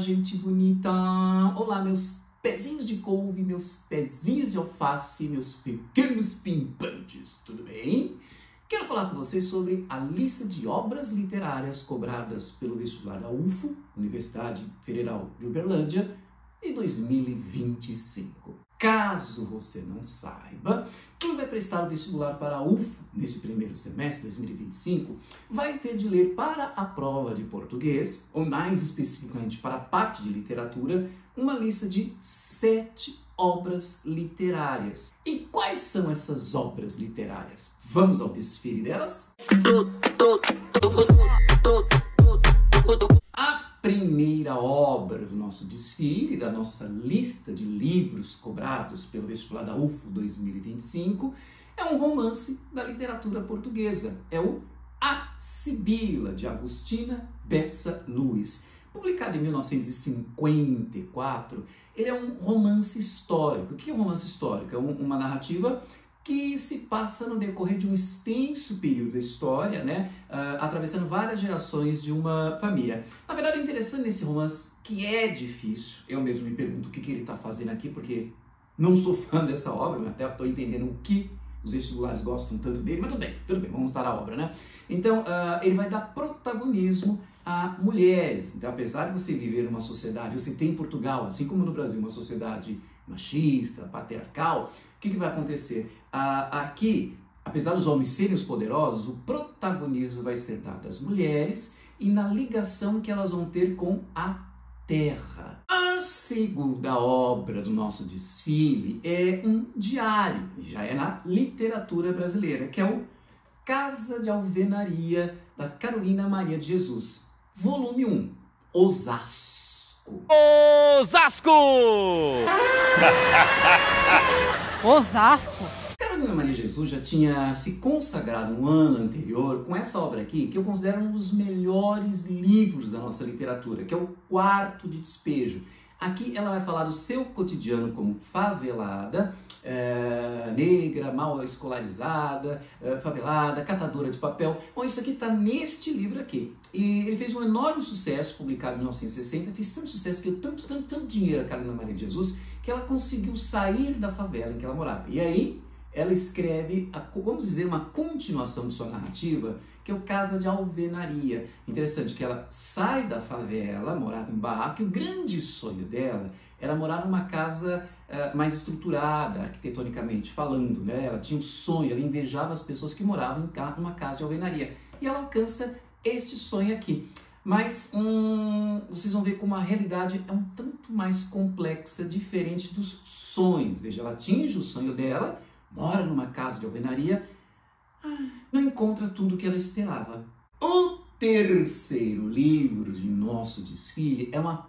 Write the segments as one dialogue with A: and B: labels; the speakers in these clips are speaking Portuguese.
A: gente bonita! Olá, meus pezinhos de couve, meus pezinhos de alface, meus pequenos pimpantes, tudo bem? Quero falar com vocês sobre a lista de obras literárias cobradas pelo vestibular da UFO, Universidade Federal de Uberlândia, em 2025. Caso você não saiba, quem vai prestar o vestibular para a UFO nesse primeiro semestre de 2025 vai ter de ler para a prova de português, ou mais especificamente para a parte de literatura, uma lista de 7 obras literárias. E quais são essas obras literárias? Vamos ao desfile delas? A primeira obra do nosso desfile, da nossa lista de livros cobrados pelo vestibular da UFO 2025, é um romance da literatura portuguesa. É o A Sibila, de Agostina Bessa Luís. Publicado em 1954, ele é um romance histórico. O que é um romance histórico? É uma narrativa que se passa no decorrer de um extenso período da história, né, atravessando várias gerações de uma família. Na verdade, o interessante nesse romance, que é difícil, eu mesmo me pergunto o que ele está fazendo aqui, porque não sou fã dessa obra, mas até estou entendendo o que os vestibulares gostam tanto dele, mas tudo bem, vamos para a obra, né? Então, ele vai dar protagonismo a mulheres. Então, apesar de você viver numa sociedade, você tem em Portugal, assim como no Brasil, uma sociedade machista, patriarcal, o que vai acontecer? Aqui, apesar dos homens serem os poderosos, o protagonismo vai ser dado às mulheres e na ligação que elas vão ter com a terra. A segunda obra do nosso desfile é um diário, já é na literatura brasileira, que é o Casa de Alvenaria, da Carolina Maria de Jesus, volume 1, Osasco.
B: Osasco!
C: Osasco?
A: Carolina Maria de Jesus já tinha se consagrado no ano anterior com essa obra aqui, que eu considero um dos melhores livros da nossa literatura, que é o Quarto de Despejo. Aqui ela vai falar do seu cotidiano como favelada, negra, mal escolarizada, favelada, catadora de papel. Bom, isso aqui está neste livro aqui. E ele fez um enorme sucesso, publicado em 1960, fez tanto sucesso que deu tanto dinheiro a Carolina Maria de Jesus, que ela conseguiu sair da favela em que ela morava. E aí ela escreve, vamos dizer, uma continuação de sua narrativa, que é o Casa de Alvenaria. Interessante que ela sai da favela, morava em barraco, e o grande sonho dela era morar numa casa mais estruturada, arquitetonicamente falando, né? Ela tinha um sonho, ela invejava as pessoas que moravam em uma casa de alvenaria. E ela alcança este sonho aqui. Mas vocês vão ver como a realidade é um tanto mais complexa, diferente dos sonhos. Veja, ela atinge o sonho dela, mora numa casa de alvenaria, não encontra tudo o que ela esperava. O terceiro livro de nosso desfile é uma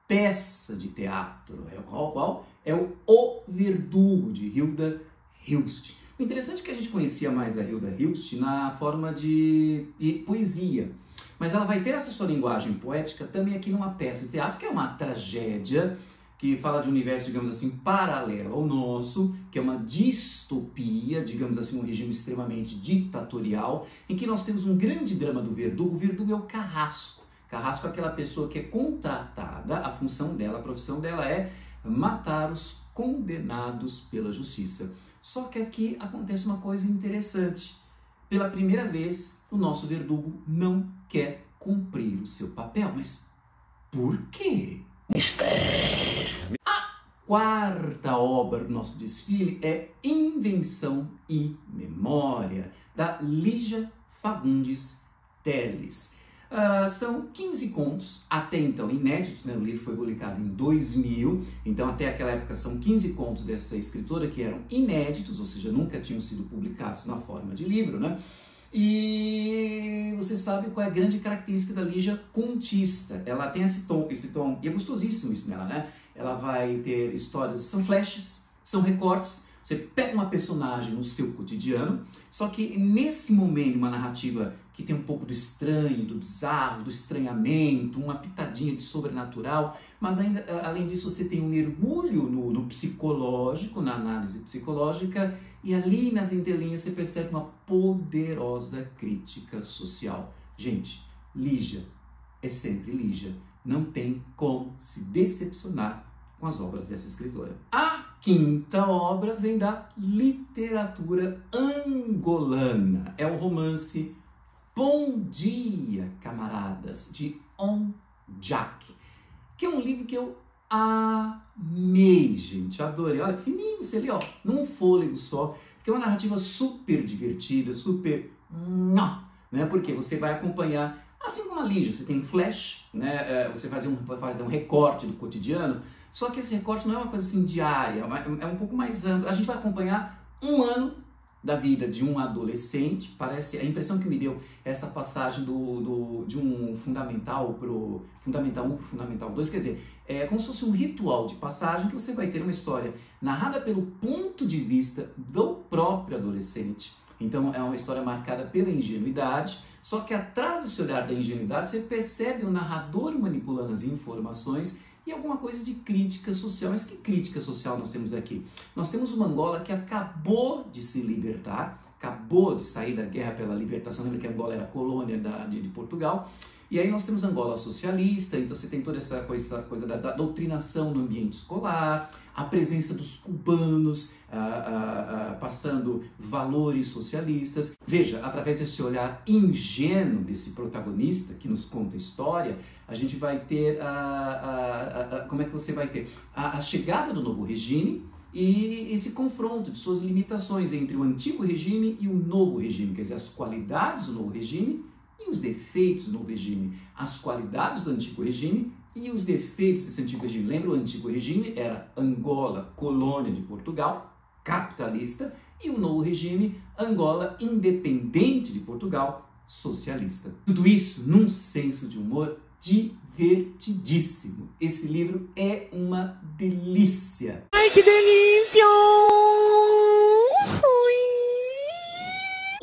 A: peça de teatro. Qual? É o Verdugo, de Hilda Hilst. O interessante é que a gente conhecia mais a Hilda Hilst na forma de poesia. Mas ela vai ter essa sua linguagem poética também aqui numa peça de teatro, que é uma tragédia, que fala de um universo, digamos assim, paralelo ao nosso, que é uma distopia, digamos assim, um regime extremamente ditatorial, em que nós temos um grande drama do verdugo. O verdugo é o carrasco. Carrasco é aquela pessoa que é contratada, a função dela, a profissão dela é matar os condenados pela justiça. Só que aqui acontece uma coisa interessante. Pela primeira vez, o nosso verdugo não quer cumprir o seu papel. Mas por quê?
B: Mistério.
A: A quarta obra do nosso desfile é Invenção e Memória, da Lígia Fagundes Telles. São 15 contos, até então inéditos, né? O livro foi publicado em 2000, então até aquela época são 15 contos dessa escritora que eram inéditos, ou seja, nunca tinham sido publicados na forma de livro, né? E você sabe qual é a grande característica da Lígia? Contista. Ela tem esse tom, e é gostosíssimo isso nela, né? Ela vai ter histórias, são flashes, são recortes. Você pega uma personagem no seu cotidiano, só que nesse momento, uma narrativa que tem um pouco do estranho, do bizarro, do estranhamento, uma pitadinha de sobrenatural, mas ainda, além disso, você tem um mergulho no psicológico, na análise psicológica, e ali nas entrelinhas você percebe uma poderosa crítica social. Gente, Lígia é sempre Lígia. não tem como se decepcionar com as obras dessa escritora. A quinta obra vem da literatura angolana. É o romance Bom Dia, Camaradas, de Onjak, que é um livro que eu amei, gente, adorei. Olha, fininho, você lê, ó, num fôlego só, porque é uma narrativa super divertida, super... né? Porque você vai acompanhar, assim como a Lígia, você tem um flash, né? Você vai fazer um recorte do cotidiano, só que esse recorte não é uma coisa assim diária, é um pouco mais amplo. A gente vai acompanhar um ano da vida de um adolescente. Parece, a impressão que me deu essa passagem de um Fundamental pro Fundamental 1 para o Fundamental 2, quer dizer, é como se fosse um ritual de passagem que você vai ter uma história narrada pelo ponto de vista do próprio adolescente. Então é uma história marcada pela ingenuidade, só que atrás desse olhar da ingenuidade você percebe o narrador manipulando as informações e alguma coisa de crítica social. Mas que crítica social nós temos aqui? Nós temos uma Angola que acabou de se libertar, acabou de sair da guerra pela libertação. Lembra que Angola era colônia de Portugal? E aí nós temos Angola socialista, então você tem toda essa coisa da doutrinação no ambiente escolar, a presença dos cubanos passando valores socialistas. Veja, através desse olhar ingênuo desse protagonista que nos conta a história, a gente vai ter, como é que você vai ter? A chegada do novo regime e esse confronto de suas limitações entre o antigo regime e o novo regime, quer dizer, as qualidades do novo regime e os defeitos do novo regime, as qualidades do antigo regime e os defeitos desse antigo regime. Lembra, o antigo regime era Angola, colônia de Portugal, capitalista, e o novo regime, Angola, independente de Portugal, socialista. Tudo isso num senso de humor divertidíssimo. Esse livro é uma delícia.
B: Ai, que delícia!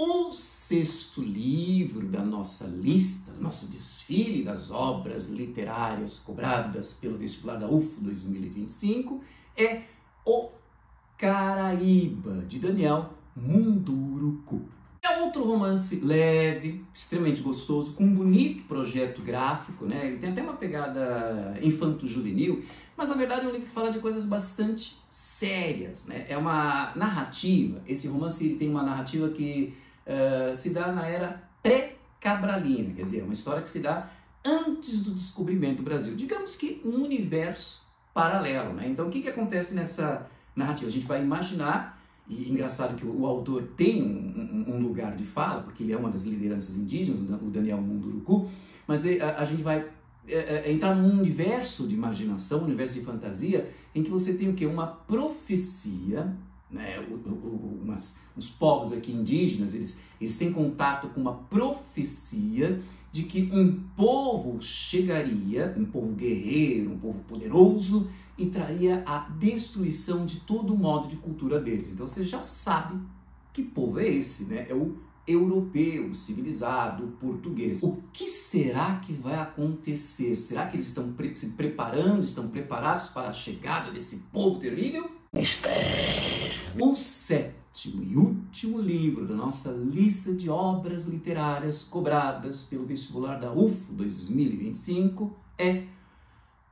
A: O sexto livro da nossa lista, nosso desfile das obras literárias cobradas pelo vestibular da UFO 2025 é O Caraíba, de Daniel Munduruku. É outro romance leve, extremamente gostoso, com um bonito projeto gráfico, né? Ele tem até uma pegada infanto-juvenil, mas na verdade é um livro que fala de coisas bastante sérias, né? É uma narrativa, esse romance ele tem uma narrativa que se dá na era pré-cabralina, quer dizer, é uma história que se dá antes do descobrimento do Brasil. Digamos que um universo paralelo, né? Então o que acontece nessa narrativa? A gente vai imaginar, e engraçado que o autor tem um lugar de fala, porque ele é uma das lideranças indígenas, o Daniel Munduruku, mas a gente vai entrar num universo de imaginação, um universo de fantasia, em que você tem o quê? Uma profecia, né? Os povos aqui indígenas, eles têm contato com uma profecia de que um povo chegaria, um povo guerreiro, um povo poderoso, e traria a destruição de todo o modo de cultura deles. Então você já sabe que povo é esse, né? É o europeu, o civilizado, o português. O que será que vai acontecer? Será que eles estão se preparando, estão preparados para a chegada desse povo terrível?
B: Mistério.
A: O sétimo e último livro da nossa lista de obras literárias cobradas pelo vestibular da UFO 2025 é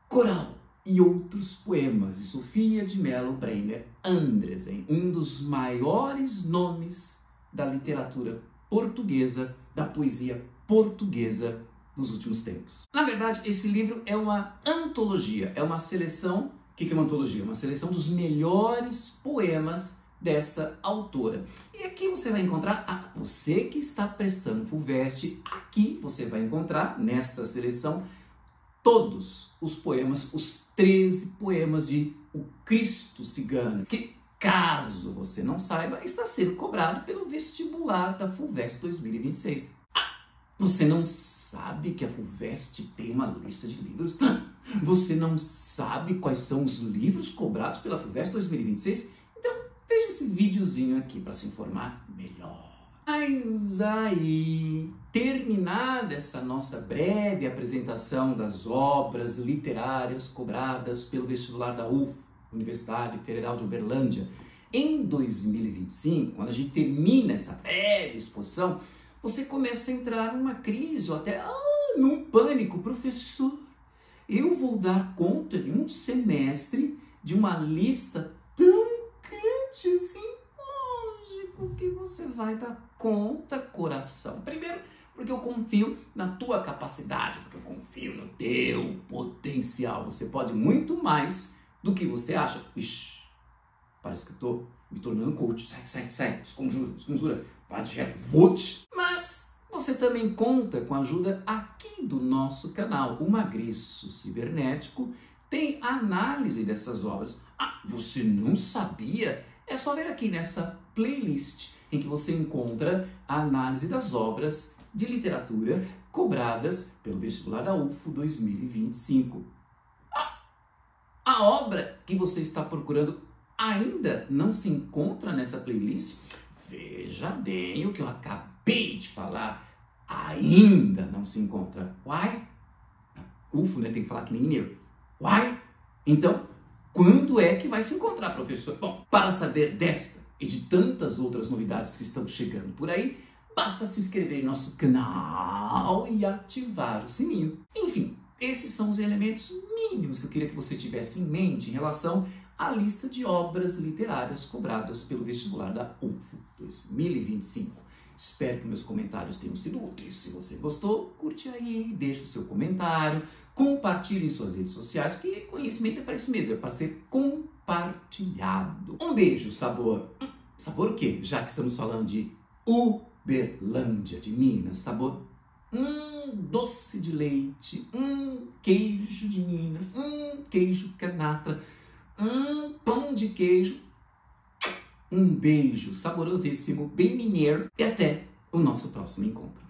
A: Coral e Outros Poemas, de Sofia de Mello Brenner Andresen, um dos maiores nomes da literatura portuguesa, da poesia portuguesa dos últimos tempos. Na verdade, esse livro é uma antologia, é uma seleção. O que é uma antologia? Uma seleção dos melhores poemas dessa autora. E aqui você vai encontrar, você que está prestando FUVEST, aqui você vai encontrar, nesta seleção, todos os poemas, os 13 poemas de O Cristo Cigano, que, caso você não saiba, está sendo cobrado pelo vestibular da FUVEST 2026. Você não sabe que a FUVEST tem uma lista de livros? Você não sabe quais são os livros cobrados pela FUVEST 2026? Então, veja esse videozinho aqui para se informar melhor. Mas aí, terminada essa nossa breve apresentação das obras literárias cobradas pelo vestibular da UFO, Universidade Federal de Uberlândia, em 2025, quando a gente termina essa breve exposição, você começa a entrar numa crise ou até num pânico. Professor, eu vou dar conta em um semestre de uma lista tão grande assim? Lógico que você vai dar conta, coração. Primeiro, porque eu confio na tua capacidade, porque eu confio no teu potencial. Você pode muito mais do que você acha. Ixi, parece que eu tô me tornando coach. Sai, desconjura, vai direto, vote. Mas você também conta com a ajuda aqui do nosso canal. O Magriço Cibernético tem análise dessas obras. Ah, você não sabia? É só ver aqui nessa playlist em que você encontra a análise das obras de literatura cobradas pelo vestibular da UFO 2025. A obra que você está procurando ainda não se encontra nessa playlist? Veja bem o que eu acabei de falar. Ainda não se encontra. Why? UFO, né? Tem que falar que nem mineiro. Why? Então, quando é que vai se encontrar, professor? Bom, para saber desta e de tantas outras novidades que estão chegando por aí, basta se inscrever em nosso canal e ativar o sininho. Enfim, esses são os elementos mínimos que eu queria que você tivesse em mente em relação à lista de obras literárias cobradas pelo vestibular da UFO 2025. Espero que meus comentários tenham sido úteis. Se você gostou, curte aí, deixa o seu comentário, compartilhe em suas redes sociais, que conhecimento é para isso mesmo, é para ser compartilhado. Um beijo, sabor. Sabor o quê? Já que estamos falando de Uberlândia, de Minas, sabor doce de leite, queijo de Minas, queijo canastra, pão de queijo. Um beijo saborosíssimo, bem mineiro, e até o nosso próximo encontro.